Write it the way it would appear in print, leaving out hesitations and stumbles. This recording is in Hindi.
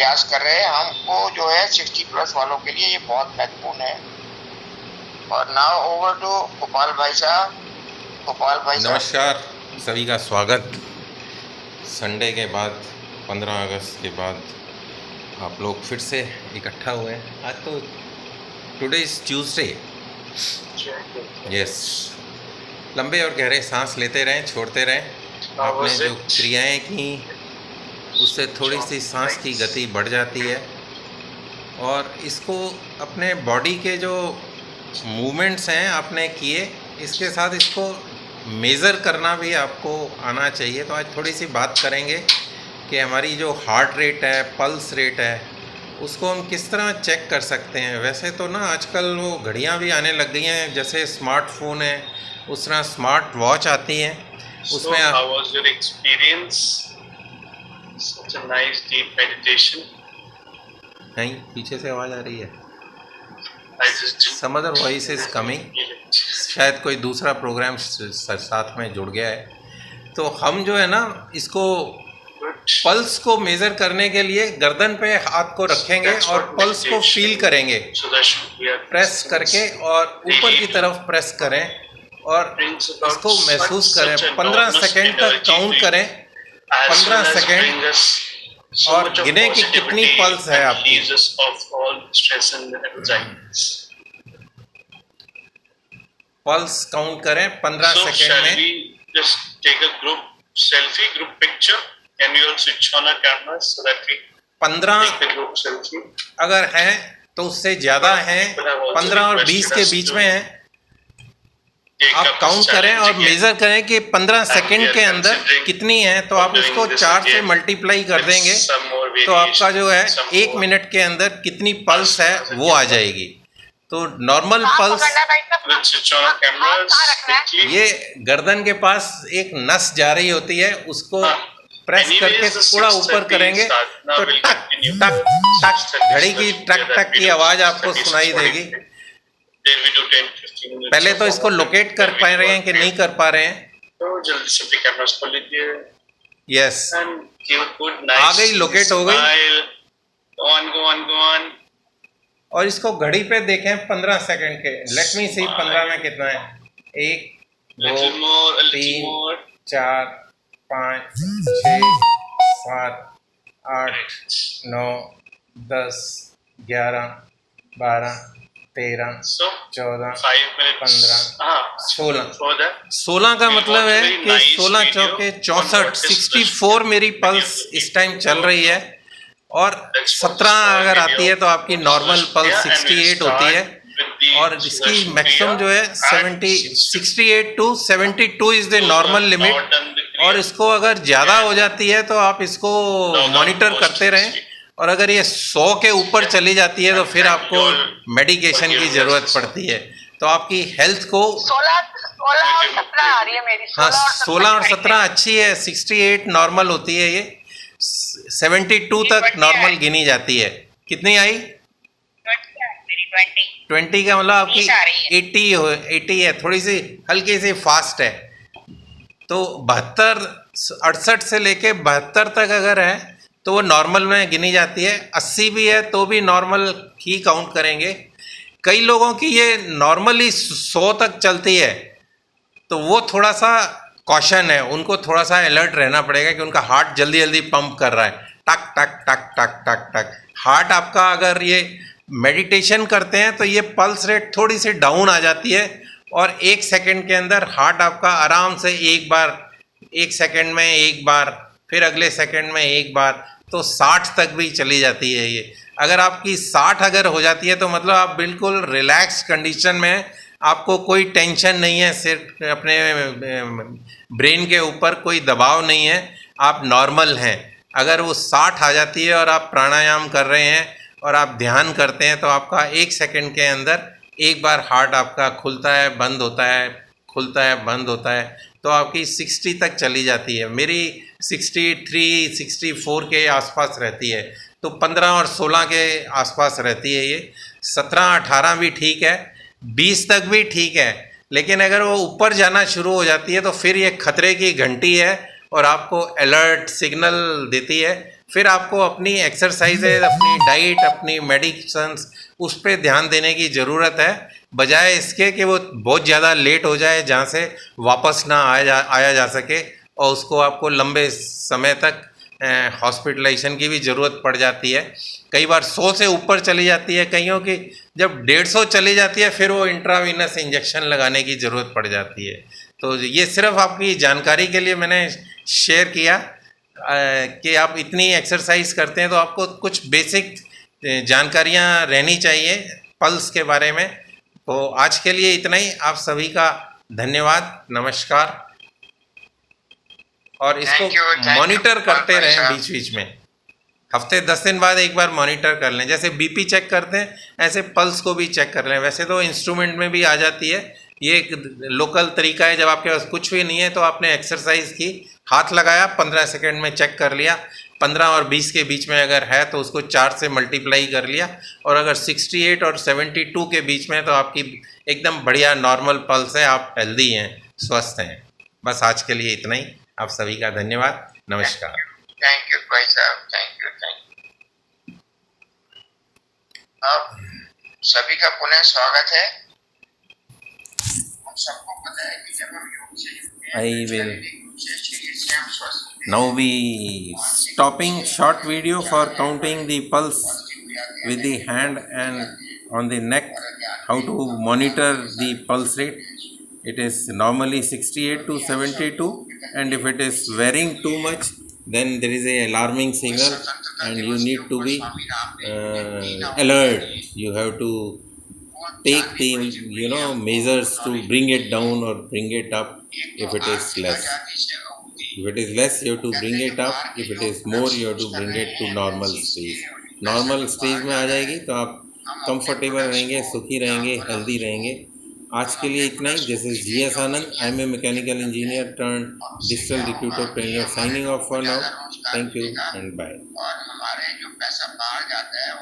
प्रयास कर रहे हैं। हमको जो है 60+ वालों के लिए ये बहुत महत्वपूर्ण है। और नाउ ओवर टू गोपाल भाई साहब। गोपाल भाई साहब, नमस्कार, सभी का स्वागत। संडे के बाद 15 अगस्त के बाद आप लोग फिर से इकट्ठा हुए हैं। आज तो टुडे इज़ ट्यूसडे। यस, लंबे और गहरे सांस लेते रहें, छोड़ते रहें। आपने जो क्रियाएं की उससे थोड़ी सी सांस की गति बढ़ जाती है और इसको अपने बॉडी के जो मूवमेंट्स हैं आपने किए, इसके साथ इसको मेज़र करना भी आपको आना चाहिए। तो आज थोड़ी सी बात करेंगे कि हमारी जो हार्ट रेट है, पल्स रेट है, उसको हम किस तरह चेक कर सकते हैं। वैसे तो ना आजकल वो घड़ियाँ भी आने लग गई हैं, जैसे स्मार्टफोन है उस तरह स्मार्ट वॉच आती हैं, उसमें how was your experience? Such a nice deep meditation. नहीं, पीछे से आवाज़ आ रही है। I just didn't some other voice is coming. feel it. शायद कोई दूसरा प्रोग्राम साथ में जुड़ गया है। तो हम जो है ना इसको Good. पल्स को मेज़र करने के लिए गर्दन पे हाथ को रखेंगे और पल्स को फील करेंगे, So that should be a press करके और ऊपर की तरफ प्रेस करें और brings about इसको महसूस करें। such 15 enormous सेकेंड तक energy काउंट to you. करें, As 15 well as second, bring us so और much of गिने कि कितनी positivity पल्स है and आपकी। relieves us of all stress and anxieties. Pulse count करें 15 So सेकेंड shall में। we just take a group selfie, group picture? Can we all switch on our cameras so that we 15 take the group selfie? अगर हैं तो उससे ज़्यादा हैं, 15 और 20 के बीच में हैं, Take आप up this काउंट करें और challenge again. मेज़र करें कि 15 सेकेंड के अंदर कितनी है। तो आप उसको 4 से मल्टीप्लाई कर देंगे Some more तो आपका जो है variation, some 1 more. मिनट के अंदर कितनी पल्स है वो आ जाएगी। तो normal pulse, Let's switch on our cameras quickly. ये गर्दन के पास एक नस जा रही होती है, उसको प्रेस Anyways, करके the थोड़ा 6:30 ऊपर करेंगे sadhana तो will टक continue. टक टक घड़ी की टक टक की आवाज़ आपको 6:30, सुनाई देगी। Then we do 10-15 minutes. पहले तो of इसको warm-up. लोकेट कर Then we पा do रहे हैं कि नहीं कर पा रहे हैं। तो जल्दी से अपने कैमरास खोल लीजिए yes, and give a good uh nice गई, locate हो गई। smile. Go on. और इसको घड़ी पे देखें 15 सेकंड के। लेट मी सी 15 में कितना है। 1 2 Little more, a little 3 more. 4 5 6 7 8 9 10 11 12 13 So 14 5 minutes. 15 16 For that. 16 का मतलब है कि 16 चौके 64 64 मेरी पल्स इस टाइम चल रही है और 17 अगर आती है तो आपकी नॉर्मल पल्स 68 होती है और इसकी मैक्सिमम जो है 68 to 72 is the normal limit. और इसको अगर ज़्यादा हो जाती है तो आप इसको मॉनिटर करते रहें और अगर ये 100 के ऊपर चली जाती है तो फिर आपको मेडिकेशन की ज़रूरत पड़ती है। तो आपकी हेल्थ को 16 और 17 आ रही है मेरी। हाँ, 16 और 17 अच्छी है, 68 नॉर्मल होती है, ये 72 तक नॉर्मल गिनी जाती है। कितनी आई? 20 का मतलब आपकी 80 है, थोड़ी सी हल्की सी फास्ट है। तो 72 68 से लेके 72 तक अगर है तो वो नॉर्मल में गिनी जाती है। 80 भी है तो भी नॉर्मल ही काउंट करेंगे। कई लोगों की ये नॉर्मली 100 तक चलती है तो वो थोड़ा सा कॉशन है, उनको थोड़ा सा अलर्ट रहना पड़ेगा कि उनका हार्ट जल्दी जल्दी पंप कर रहा है, टक टक टक टक टक टक। हार्ट आपका अगर ये मेडिटेशन करते हैं तो ये पल्स रेट थोड़ी सी डाउन आ जाती है और 1 सेकंड के अंदर हार्ट आपका आराम से एक बार, 1 सेकंड में एक बार, फिर अगले सेकंड में एक बार, तो 60 तक भी चली जाती है ये। अगर आपकी 60 अगर हो जाती है तो मतलब आप बिल्कुल रिलैक्स कंडीशन में हैं, आपको कोई टेंशन नहीं है, सिर्फ अपने ब्रेन के ऊपर कोई दबाव नहीं है, आप नॉर्मल हैं। अगर वो 60 आ जाती है और आप प्राणायाम कर रहे हैं और आप ध्यान करते हैं तो आपका 1 सेकंड के अंदर एक बार हार्ट आपका खुलता है, बंद होता है, खुलता है, बंद होता है, तो आपकी 60 तक चली जाती है। मेरी 63 64 के आसपास रहती है, तो 15 और 16 के आसपास रहती है ये। 17 18 भी ठीक है, 20 तक भी ठीक है, लेकिन अगर वो ऊपर जाना शुरू हो जाती है तो फिर ये खतरे की घंटी है और आपको अलर्ट सिग्नल देती है। फिर आपको अपनी एक्सरसाइजेज, अपनी डाइट, अपनी मेडिसिन्स उस पर ध्यान देने की ज़रूरत है, बजाय इसके कि वो बहुत ज़्यादा लेट हो जाए जहाँ से वापस ना आया जा सके, और उसको आपको लंबे समय तक हॉस्पिटलाइजेशन की भी ज़रूरत पड़ जाती है। कई बार 100 से ऊपर चली जाती है, कईयों की जब 150 चली जाती है फिर वो इंट्रावीनस इंजेक्शन लगाने की ज़रूरत पड़ जाती है। तो ये सिर्फ आपकी जानकारी के लिए मैंने शेयर किया कि आप इतनी एक्सरसाइज करते हैं तो आपको कुछ बेसिक जानकारियां रहनी चाहिए पल्स के बारे में। तो आज के लिए इतना ही। आप सभी का धन्यवाद, नमस्कार। और इसको मॉनिटर करते रहें बीच बीच में, हफ्ते 10 दिन बाद एक बार मॉनिटर कर लें। जैसे बीपी चेक करते हैं ऐसे पल्स को भी चेक कर लें। वैसे तो इंस्ट्रूमेंट में भी आ जाती है, ये एक लोकल तरीका है। जब आपके पास कुछ भी नहीं है तो आपने एक्सरसाइज की, हाथ लगाया, 15 सेकंड में चेक कर लिया, 15 और 20 के बीच में अगर है तो उसको 4 से मल्टीप्लाई कर लिया, और अगर 68 और 72 के बीच में तो आपकी एकदम बढ़िया नॉर्मल पल्स है, आप हेल्दी हैं, स्वस्थ हैं। बस आज के लिए इतना ही। आप सभी का धन्यवाद, नमस्कार। थैंक यू भाई साहब, थैंक यू। अब सभी का पुनः स्वागत है। हम सबको पता है कि जब हम योग से जुड़ते हैं, I will शरीर से हम स्वस्थ now be stopping short video for counting the pulse with the hand and on the neck, how to monitor the pulse rate. It is normally 68 to 72, and if it is varying too much then there is a alarming signal and you need to be alert. You have to take the measures to bring it down or bring it up if it is less. If it is less, you have to bring it up. If it is more, you have to bring it to normal stage. Normal stage में आ जाएगी तो आप कंफर्टेबल रहेंगे, सुखी रहेंगे, हेल्दी रहेंगे। आज के लिए इतना ही। This is GS Anand, I am a mechanical engineer turn digital recruiter trainer, signing off for now. Thank you and bye. और हमारे जो पैसा बाहर जाता है